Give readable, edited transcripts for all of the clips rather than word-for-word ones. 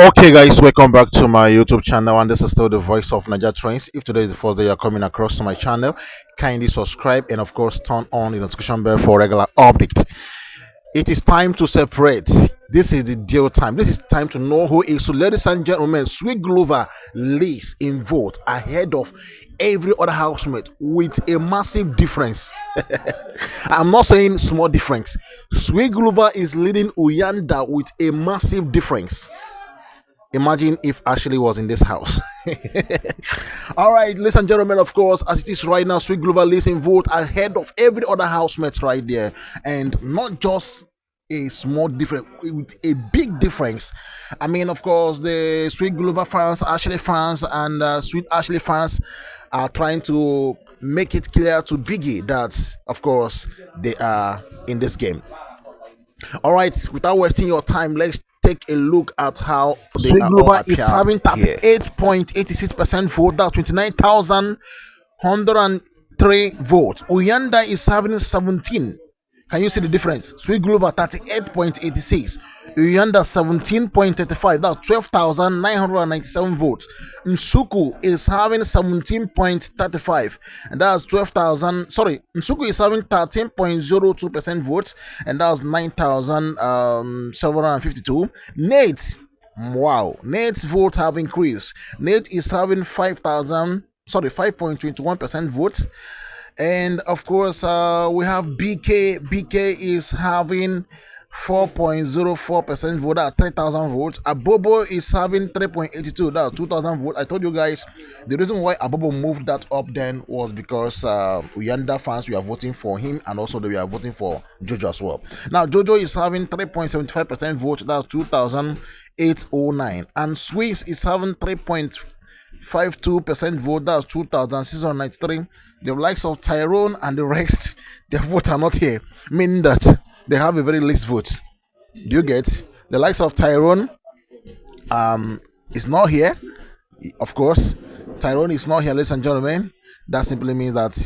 Okay, guys, welcome back to my YouTube channel, and this is still the voice of Niger Trains. If today is the first day you're coming across to my channel, kindly subscribe and, of course, turn on the notification bell for regular updates. It is time to separate. This is the deal time. This is time to know who is. So, ladies and gentlemen, Sweet Guluva leads in vote ahead of every other housemate with a massive difference. I'm not saying small difference. Sweet Guluva is leading Uyanda with a massive difference. Imagine if Ashley was in this house. All right, ladies and gentlemen, of course, as it is right now, Sweet Glover leads in vote ahead of every other housemate right there. And not just a small difference, with a big difference. I mean, of course, the Sweet Glover fans, Ashley fans, and Sweet Ashley fans are trying to make it clear to Biggie that, of course, they are in this game. All right, without wasting your time, let's take a look at how they Sweet are all Global is appear having here. 38.86% vote. That's 29,103 votes. Uyanda is having 17. Can you see the difference? Sweet Glover 38.86. Uyanda 17.35. That's 12,997 votes. Nsuku is having 17.35. And that's 12,000. Sorry, Nsuku is having 13.02% votes. And that's 9,752. Nate. Wow, Nate's vote have increased. Nate is having 5.21% vote, and of course we have BK is having 4.04% vote at 3,000 votes. Abobo is having 3.82, that's 2,000 votes. I told you guys the reason why Abobo moved that up then was because Uyanda fans were voting for him, and also they were voting for Jojo as well. Now Jojo is having 3.75% vote, that's 2,809, and Swiss is having 3.52% vote, that's 2,693. The likes of Tyrone and the rest, their votes are not here, meaning that they have a very least vote. Do you get? The likes of Tyrone is not here. Of course, Tyrone is not here, ladies and gentlemen. That simply means that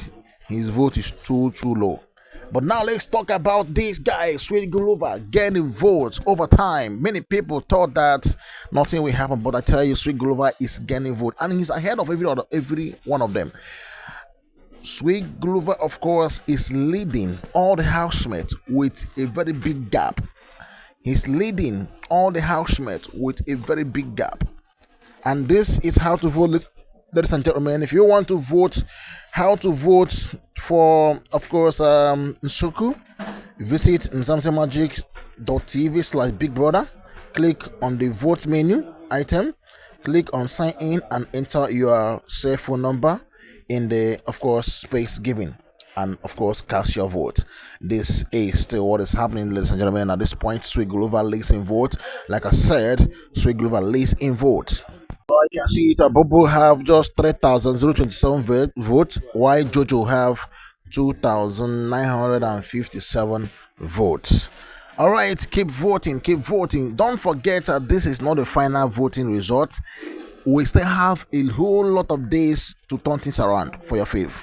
his vote is too low. But now let's talk about this guy, Sweet Guluva, getting votes over time. Many people thought that nothing will happen, but I tell you, Sweet Guluva is getting votes, and he's ahead of every one of them. Sweet Glover, of course, is leading all the housemates with a very big gap. He's leading all the housemates with a very big gap. And this is how to vote, ladies and gentlemen. If you want to vote, how to vote for, of course, Nsuku, visit mzansimagic.tv/big brother. Click on the vote menu item, click on sign in, and enter your cell phone number in the, of course, space given, and of course cast your vote. This is still what is happening, ladies and gentlemen. At this point, Sweet Glover leads in vote. Like I said, Sweet Glover leads in vote. You can see it, Bobo have just 3,027 votes, while Jojo have 2,957 votes. All right, keep voting, keep voting. Don't forget that this is not the final voting result. We still have a whole lot of days to turn things around for your fave.